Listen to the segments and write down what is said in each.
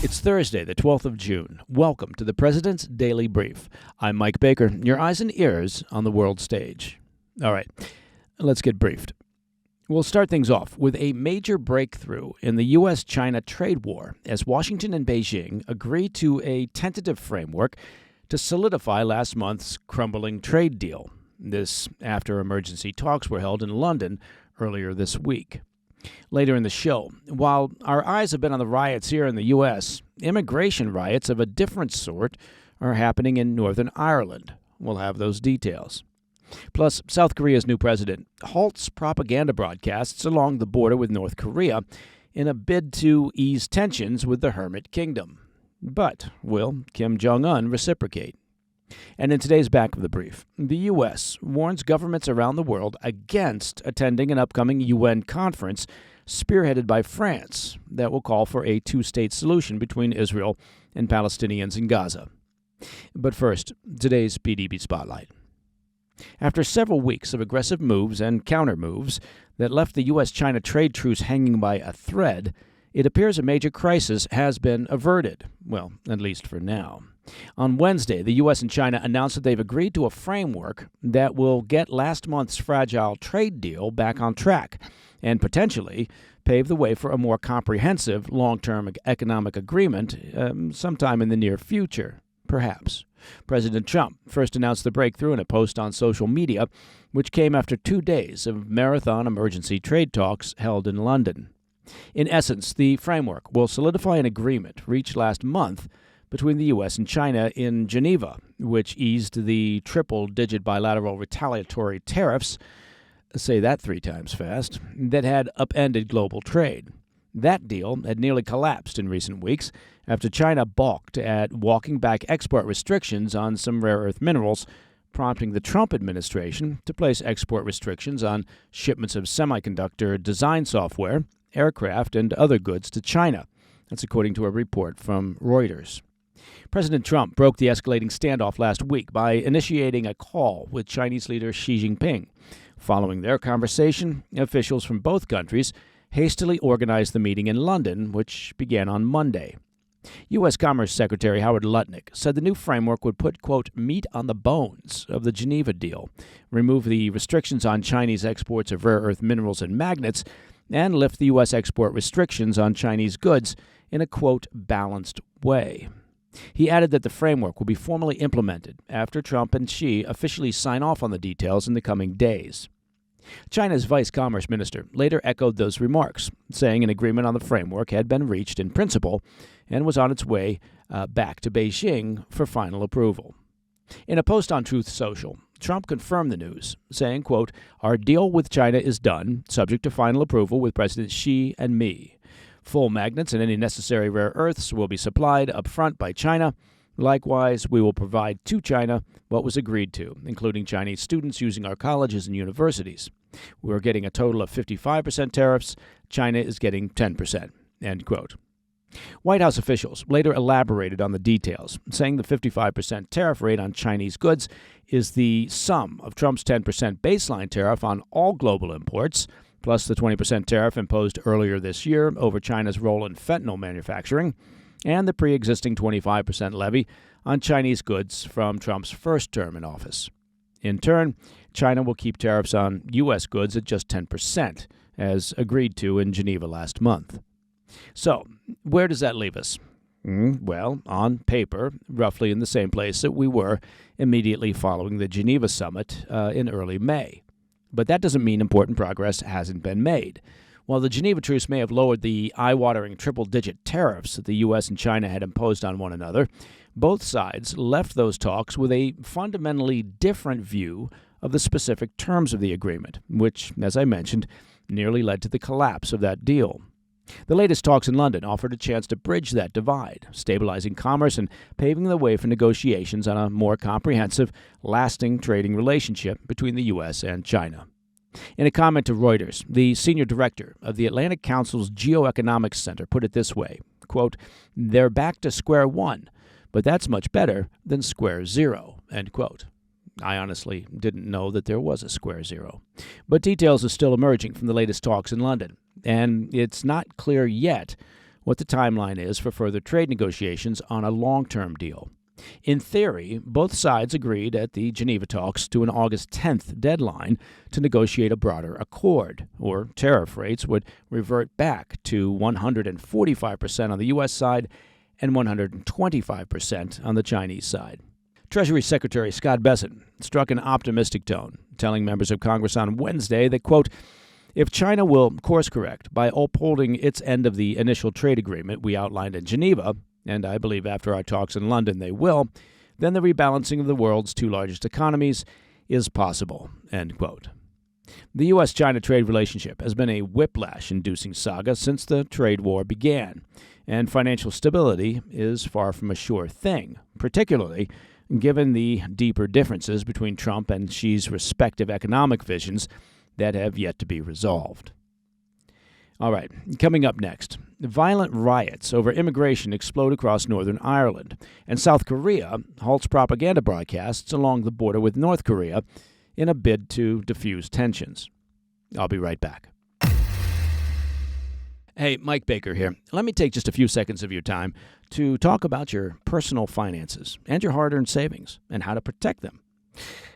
It's Thursday, the 12th of June. Welcome to the President's Daily Brief. I'm Mike Baker, your eyes and ears on the world stage. All right, let's get briefed. We'll start things off with a major breakthrough in the U.S. China trade war as Washington and Beijing agree to a tentative framework to solidify last month's crumbling trade deal. This after emergency talks were held in London earlier this week. Later in the show, while our eyes have been on the riots here in the U.S., immigration riots of a different sort are happening in Northern Ireland. We'll have those details. Plus, South Korea's new president halts propaganda broadcasts along the border with North Korea in a bid to ease tensions with the hermit kingdom. But will Kim Jong-un reciprocate? And in today's Back of the Brief, the U.S. warns governments around the world against attending an upcoming UN conference spearheaded by France that will call for a two-state solution between Israel and Palestinians in Gaza. But first, today's PDB Spotlight. After several weeks of aggressive moves and counter-moves that left the U.S. China trade truce hanging by a thread, it appears a major crisis has been averted. Well, at least for now. On Wednesday, the U.S. and China announced that they've agreed to a framework that will get last month's fragile trade deal back on track and potentially pave the way for a more comprehensive long-term economic agreement sometime in the near future, perhaps. President Trump first announced the breakthrough in a post on social media, which came after 2 days of marathon emergency trade talks held in London. In essence, the framework will solidify an agreement reached last month between the U.S. and China in Geneva, which eased the triple-digit bilateral retaliatory tariffs, say that 3 times fast, that had upended global trade. That deal had nearly collapsed in recent weeks after China balked at walking back export restrictions on some rare earth minerals, prompting the Trump administration to place export restrictions on shipments of semiconductor design software, aircraft, and other goods to China. That's according to a report from Reuters. President Trump broke the escalating standoff last week by initiating a call with Chinese leader Xi Jinping. Following their conversation, officials from both countries hastily organized the meeting in London, which began on Monday. U.S. Commerce Secretary Howard Lutnick said the new framework would put, quote, meat on the bones of the Geneva deal, remove the restrictions on Chinese exports of rare earth minerals and magnets, and lift the U.S. export restrictions on Chinese goods in a, quote, balanced way. He added that the framework will be formally implemented after Trump and Xi officially sign off on the details in the coming days. China's vice commerce minister later echoed those remarks, saying an agreement on the framework had been reached in principle and was on its way back to Beijing for final approval. In a post on Truth Social, Trump confirmed the news, saying, quote, our deal with China is done, subject to final approval with President Xi and me. Full magnets and any necessary rare earths will be supplied up front by China. Likewise, we will provide to China what was agreed to, including Chinese students using our colleges and universities. We're getting a total of 55% tariffs. China is getting 10%, end quote. White House officials later elaborated on the details, saying the 55% tariff rate on Chinese goods is the sum of Trump's 10% baseline tariff on all global imports, plus the 20% tariff imposed earlier this year over China's role in fentanyl manufacturing, and the pre-existing 25% levy on Chinese goods from Trump's first term in office. In turn, China will keep tariffs on U.S. goods at just 10%, as agreed to in Geneva last month. So, where does that leave us? Well, on paper, roughly in the same place that we were immediately following the Geneva summit in early May. But that doesn't mean important progress hasn't been made. While the Geneva truce may have lowered the eye-watering triple-digit tariffs that the U.S. and China had imposed on one another, both sides left those talks with a fundamentally different view of the specific terms of the agreement, which, as I mentioned, nearly led to the collapse of that deal. The latest talks in London offered a chance to bridge that divide, stabilizing commerce and paving the way for negotiations on a more comprehensive, lasting trading relationship between the U.S. and China. In a comment to Reuters, the senior director of the Atlantic Council's Geoeconomics Center put it this way, quote, they're back to square one, but that's much better than square zero, end quote. I honestly didn't know that there was a square zero. But details are still emerging from the latest talks in London, and it's not clear yet what the timeline is for further trade negotiations on a long-term deal. In theory, both sides agreed at the Geneva talks to an August 10th deadline to negotiate a broader accord, or tariff rates would revert back to 145% on the U.S. side and 125% on the Chinese side. Treasury Secretary Scott Bessent struck an optimistic tone, telling members of Congress on Wednesday that, quote, if China will course correct by upholding its end of the initial trade agreement we outlined in Geneva, and I believe after our talks in London they will, then the rebalancing of the world's two largest economies is possible, end quote. The U.S. China trade relationship has been a whiplash-inducing saga since the trade war began, and financial stability is far from a sure thing, particularly given the deeper differences between Trump and Xi's respective economic visions that have yet to be resolved. All right, coming up next, violent riots over immigration explode across Northern Ireland, and South Korea halts propaganda broadcasts along the border with North Korea in a bid to diffuse tensions. I'll be right back. Hey, Mike Baker here. Let me take just a few seconds of your time to talk about your personal finances and your hard-earned savings and how to protect them.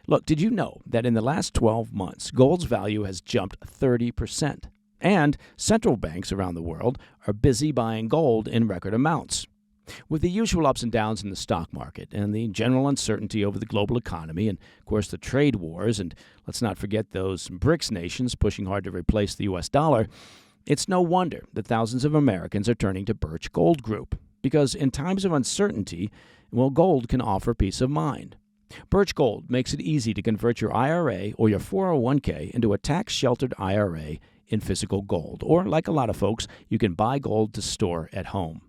Look, did you know that in the last 12 months, gold's value has jumped 30%? And central banks around the world are busy buying gold in record amounts. With the usual ups and downs in the stock market and the general uncertainty over the global economy and, of course, the trade wars, and let's not forget those BRICS nations pushing hard to replace the U.S. dollar, it's no wonder that thousands of Americans are turning to Birch Gold Group, because in times of uncertainty, well, gold can offer peace of mind. Birch Gold makes it easy to convert your IRA or your 401k into a tax-sheltered IRA in physical gold, or like a lot of folks, you can buy gold to store at home.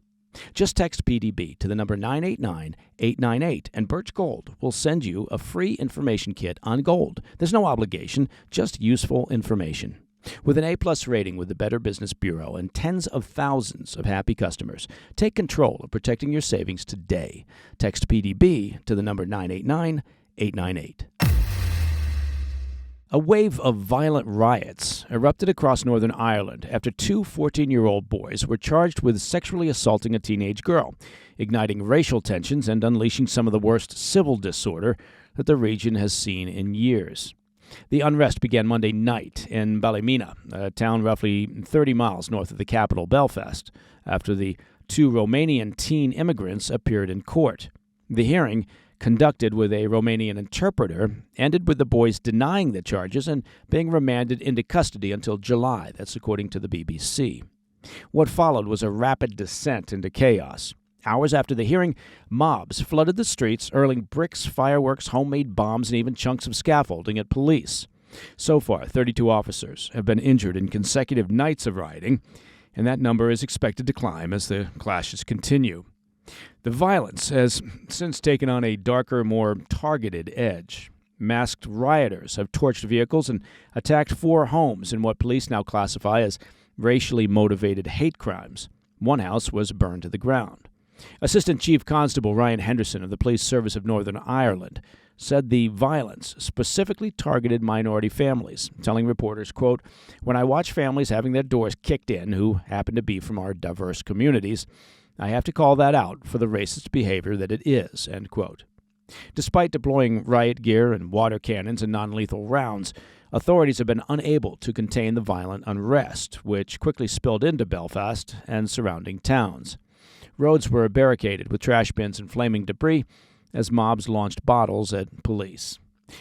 Just text PDB to the number 989-898, and Birch Gold will send you a free information kit on gold. There's no obligation, just useful information. With an A-plus rating with the Better Business Bureau and tens of thousands of happy customers, take control of protecting your savings today. Text PDB to the number 989-898. A wave of violent riots erupted across Northern Ireland after two 14-year-old boys were charged with sexually assaulting a teenage girl, igniting racial tensions and unleashing some of the worst civil disorder that the region has seen in years. The unrest began Monday night in Ballymena, a town roughly 30 miles north of the capital, Belfast, after the two Romanian teen immigrants appeared in court. The hearing, conducted with a Romanian interpreter, ended with the boys denying the charges and being remanded into custody until July. That's according to the BBC. What followed was a rapid descent into chaos. Hours after the hearing, mobs flooded the streets, hurling bricks, fireworks, homemade bombs, and even chunks of scaffolding at police. So far, 32 officers have been injured in consecutive nights of rioting, and that number is expected to climb as the clashes continue. The violence has since taken on a darker, more targeted edge. Masked rioters have torched vehicles and attacked 4 homes in what police now classify as racially motivated hate crimes. One house was burned to the ground. Assistant Chief Constable Ryan Henderson of the Police Service of Northern Ireland said the violence specifically targeted minority families, telling reporters, quote, "When I watch families having their doors kicked in who happen to be from our diverse communities, I have to call that out for the racist behavior that it is," end quote. Despite deploying riot gear and water cannons and non-lethal rounds, authorities have been unable to contain the violent unrest, which quickly spilled into Belfast and surrounding towns. Roads were barricaded with trash bins and flaming debris as mobs launched bottles at police.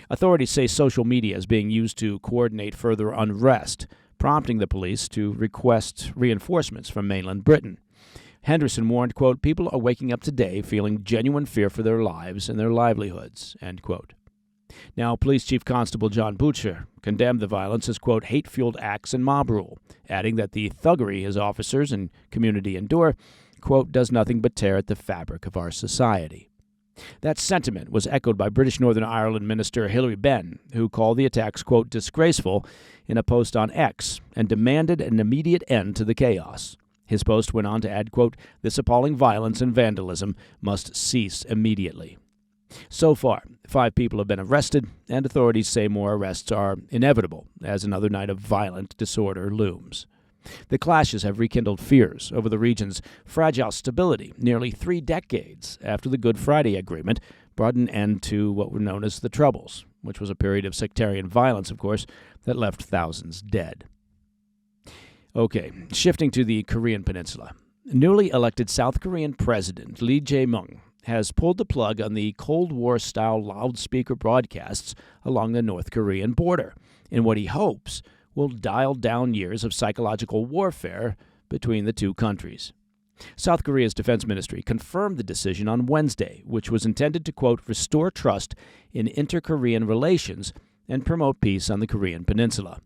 Authorities say social media is being used to coordinate further unrest, prompting the police to request reinforcements from mainland Britain. Henderson warned, quote, "People are waking up today feeling genuine fear for their lives and their livelihoods," end quote. Now, Police Chief Constable John Butcher condemned the violence as, quote, "hate-fueled acts and mob rule," adding that the thuggery his officers and community endure, quote, "does nothing but tear at the fabric of our society." That sentiment was echoed by British Northern Ireland Minister Hilary Benn, who called the attacks, quote, "disgraceful" in a post on X and demanded an immediate end to the chaos. His post went on to add, quote, "this appalling violence and vandalism must cease immediately." So far, 5 people have been arrested, and authorities say more arrests are inevitable as another night of violent disorder looms. The clashes have rekindled fears over the region's fragile stability nearly 3 decades after the Good Friday Agreement brought an end to what were known as the Troubles, which was a period of sectarian violence, of course, that left thousands dead. Okay, shifting to the Korean Peninsula. Newly elected South Korean President Lee Jae-myung has pulled the plug on the Cold War-style loudspeaker broadcasts along the North Korean border in what he hopes will dial down years of psychological warfare between the two countries. South Korea's defense ministry confirmed the decision on Wednesday, which was intended to, quote, restore trust in inter-Korean relations and promote peace on the Korean Peninsula.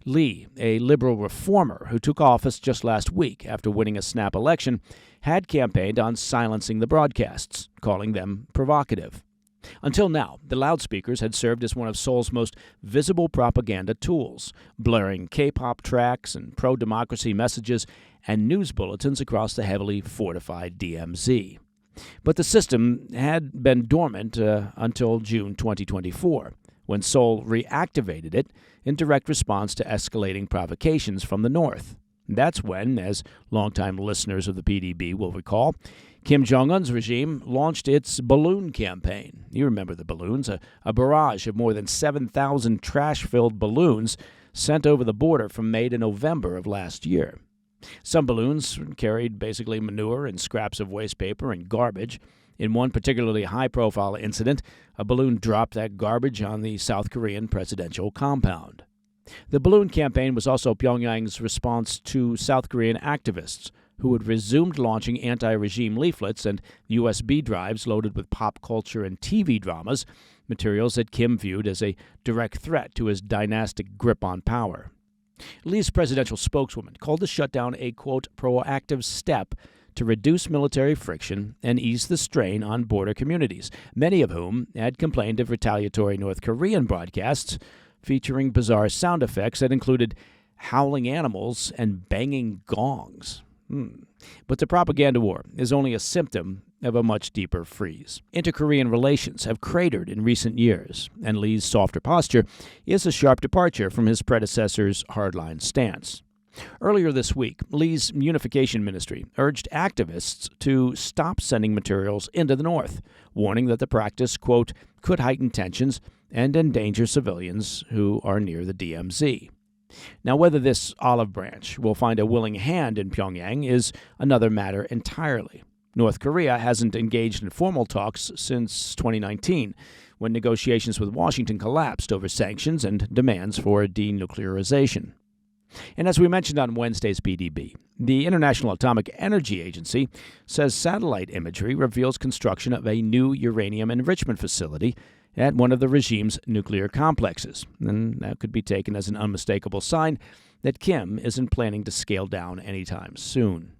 Lee, a liberal reformer who took office just last week after winning a snap election, had campaigned on silencing the broadcasts, calling them provocative. Until now, the loudspeakers had served as one of Seoul's most visible propaganda tools, blaring K-pop tracks and pro-democracy messages and news bulletins across the heavily fortified DMZ. But the system had been dormant until June 2024, when Seoul reactivated it in direct response to escalating provocations from the north. That's when, as longtime listeners of the PDB will recall, Kim Jong-un's regime launched its balloon campaign. You remember the balloons, a barrage of more than 7,000 trash-filled balloons sent over the border from May to November of last year. Some balloons carried basically manure and scraps of waste paper and garbage. In one particularly high-profile incident, a balloon dropped that garbage on the South Korean presidential compound. The balloon campaign was also Pyongyang's response to South Korean activists who had resumed launching anti-regime leaflets and USB drives loaded with pop culture and TV dramas, materials that Kim viewed as a direct threat to his dynastic grip on power. Lee's presidential spokeswoman called the shutdown a, quote, proactive step to reduce military friction and ease the strain on border communities, many of whom had complained of retaliatory North Korean broadcasts featuring bizarre sound effects that included howling animals and banging gongs. But the propaganda war is only a symptom of a much deeper freeze. Inter-Korean relations have cratered in recent years, and Lee's softer posture is a sharp departure from his predecessor's hardline stance. Earlier this week, Lee's unification ministry urged activists to stop sending materials into the north, warning that the practice, quote, could heighten tensions and endanger civilians who are near the DMZ. Now, whether this olive branch will find a willing hand in Pyongyang is another matter entirely. North Korea hasn't engaged in formal talks since 2019, when negotiations with Washington collapsed over sanctions and demands for denuclearization. And as we mentioned on Wednesday's PDB, the International Atomic Energy Agency says satellite imagery reveals construction of a new uranium enrichment facility at one of the regime's nuclear complexes, and that could be taken as an unmistakable sign that Kim isn't planning to scale down anytime soon.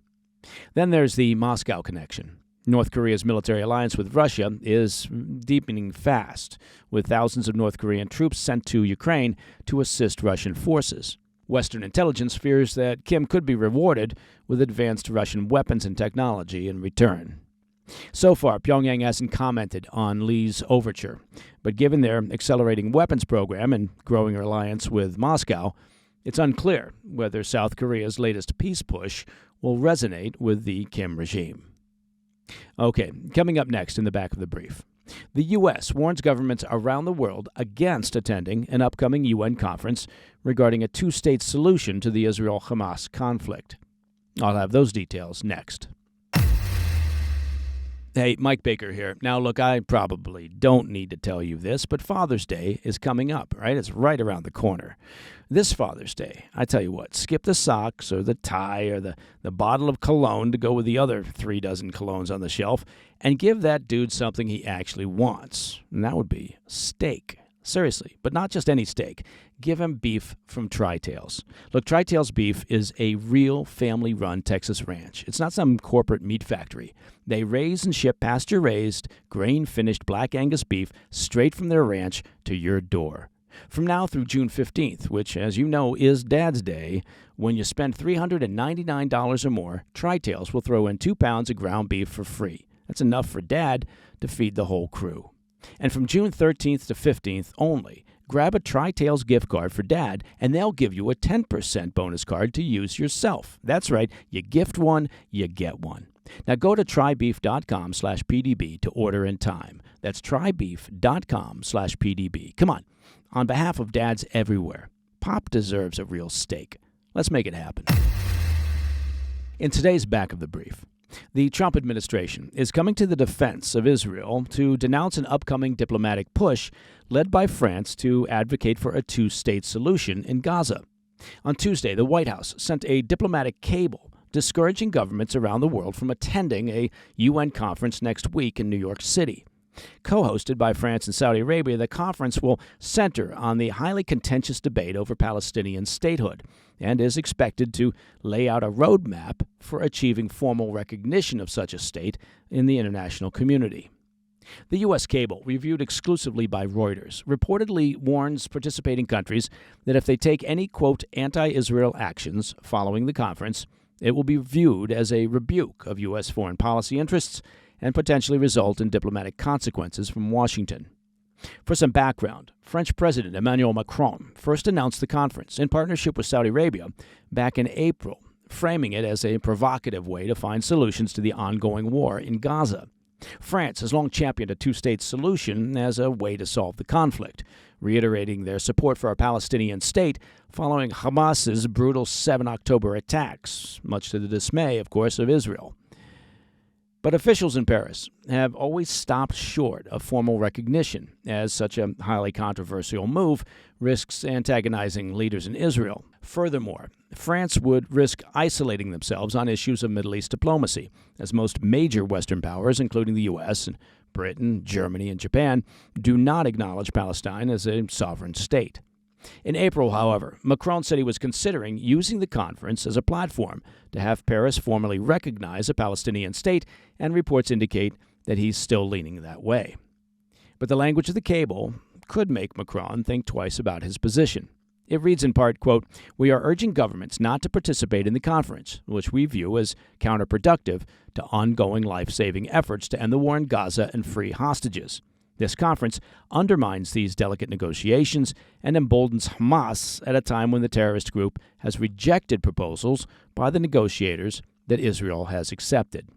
Then there's the Moscow connection. North Korea's military alliance with Russia is deepening fast, with thousands of North Korean troops sent to Ukraine to assist Russian forces. Western intelligence fears that Kim could be rewarded with advanced Russian weapons and technology in return. So far, Pyongyang hasn't commented on Lee's overture, but given their accelerating weapons program and growing alliance with Moscow, it's unclear whether South Korea's latest peace push will resonate with the Kim regime. Okay, coming up next in the back of the brief. The U.S. warns governments around the world against attending an upcoming UN conference regarding a two-state solution to the Israel-Hamas conflict. I'll have those details next. Hey, Mike Baker here. Now, look, I probably don't need to tell you this, but Father's Day is coming up, right? It's right around the corner. This Father's Day, I tell you what, skip the socks or the tie or the bottle of cologne to go with the other 3 dozen colognes on the shelf and give that dude something he actually wants. And that would be steak. Seriously, but not just any steak. Give him beef from Tri-Tails. Look, Tri-Tails Beef is a real family-run Texas ranch. It's not some corporate meat factory. They raise and ship pasture-raised, grain-finished Black Angus beef straight from their ranch to your door. From now through June 15th, which, as you know, is Dad's Day, when you spend $399 or more, Tri-Tails will throw in 2 pounds of ground beef for free. That's enough for Dad to feed the whole crew. And from June 13th to 15th only, grab a Tri-Tails gift card for Dad, and they'll give you a 10% bonus card to use yourself. That's right. You gift one, you get one. Now go to trybeef.com/PDB to order in time. That's trybeef.com/PDB. Come on. On behalf of dads everywhere, Pop deserves a real steak. Let's make it happen. In today's Back of the Brief, the Trump administration is coming to the defense of Israel to denounce an upcoming diplomatic push led by France to advocate for a two-state solution in Gaza. On Tuesday, the White House sent a diplomatic cable discouraging governments around the world from attending a UN conference next week in New York City. Co-hosted by France and Saudi Arabia, the conference will center on the highly contentious debate over Palestinian statehood and is expected to lay out a roadmap for achieving formal recognition of such a state in the international community. The U.S. cable, reviewed exclusively by Reuters, reportedly warns participating countries that if they take any, quote, anti-Israel actions following the conference, it will be viewed as a rebuke of U.S. foreign policy interests and potentially result in diplomatic consequences from Washington. For some background, French President Emmanuel Macron first announced the conference in partnership with Saudi Arabia back in April, framing it as a provocative way to find solutions to the ongoing war in Gaza. France has long championed a two-state solution as a way to solve the conflict, reiterating their support for a Palestinian state following Hamas's brutal 7 October attacks, much to the dismay, of course, of Israel. But officials in Paris have always stopped short of formal recognition, as such a highly controversial move risks antagonizing leaders in Israel. Furthermore, France would risk isolating themselves on issues of Middle East diplomacy, as most major Western powers, including the U.S., and Britain, Germany, and Japan, do not acknowledge Palestine as a sovereign state. In April, however, Macron said he was considering using the conference as a platform to have Paris formally recognize a Palestinian state, and reports indicate that he's still leaning that way. But the language of the cable could make Macron think twice about his position. It reads in part, quote, "We are urging governments not to participate in the conference, which we view as counterproductive to ongoing life-saving efforts to end the war in Gaza and free hostages. This conference undermines these delicate negotiations and emboldens Hamas at a time when the terrorist group has rejected proposals by the negotiators that Israel has accepted."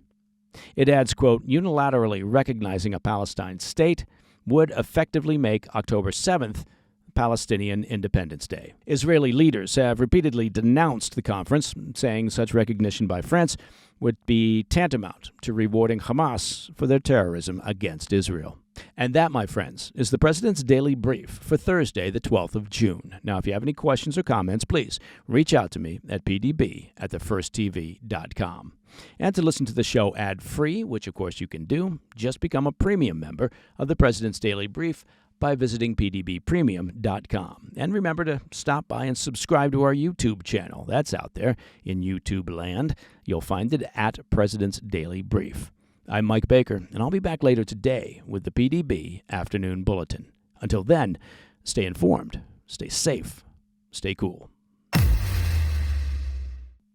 It adds, quote, "Unilaterally recognizing a Palestine state would effectively make October 7th Palestinian Independence Day." Israeli leaders have repeatedly denounced the conference, saying such recognition by France would be tantamount to rewarding Hamas for their terrorism against Israel. And that, my friends, is the President's Daily Brief for Thursday, the 12th of June. Now, if you have any questions or comments, please reach out to me at pdb@thefirsttv.com. And to listen to the show ad-free, which of course you can do, just become a premium member of the President's Daily Brief by visiting pdbpremium.com. And remember to stop by and subscribe to our YouTube channel. That's out there in YouTube land. You'll find it at President's Daily Brief. I'm Mike Baker, and I'll be back later today with the PDB Afternoon Bulletin. Until then, stay informed, stay safe, stay cool.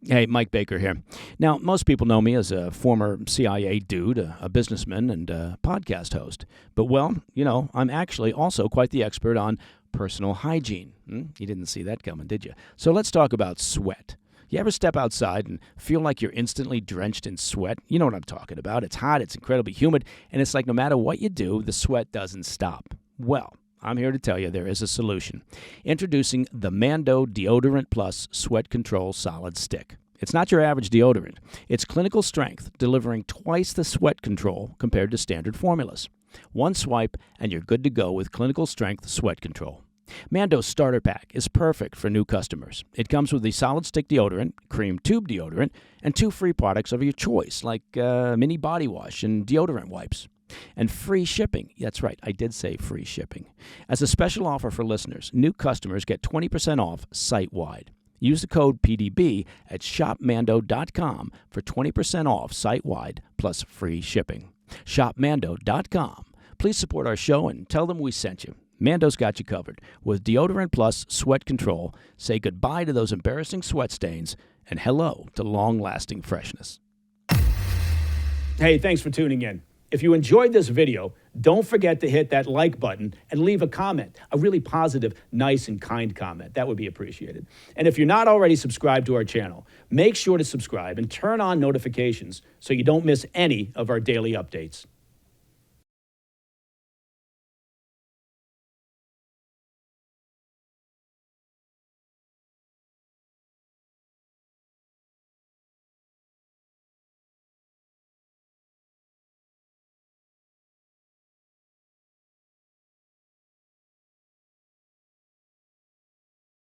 Hey, Mike Baker here. Now, most people know me as a former CIA dude, a businessman, and a podcast host. But, well, I'm actually also quite the expert on personal hygiene. You didn't see that coming, did you? So let's talk about sweat. You ever step outside and feel like you're instantly drenched in sweat? You know what I'm talking about. It's hot, it's incredibly humid, and it's like no matter what you do, the sweat doesn't stop. Well, I'm here to tell you there is a solution. Introducing the Mando Deodorant Plus Sweat Control Solid Stick. It's not your average deodorant. It's clinical strength, delivering twice the sweat control compared to standard formulas. One swipe, and you're good to go with clinical strength sweat control. Mando's starter pack is perfect for new customers. It comes with a solid stick deodorant, cream tube deodorant, and 2 free products of your choice, like mini body wash and deodorant wipes. And free shipping. That's right, I did say free shipping. As a special offer for listeners, new customers get 20% off site-wide. Use the code PDB at shopmando.com for 20% off site-wide plus free shipping. Shopmando.com. Please support our show and tell them we sent you. Mando's got you covered. With Deodorant Plus Sweat Control, say goodbye to those embarrassing sweat stains and hello to long-lasting freshness. Hey, thanks for tuning in. If you enjoyed this video, don't forget to hit that like button and leave a comment, a really positive, nice, and kind comment. That would be appreciated. And if you're not already subscribed to our channel, make sure to subscribe and turn on notifications so you don't miss any of our daily updates.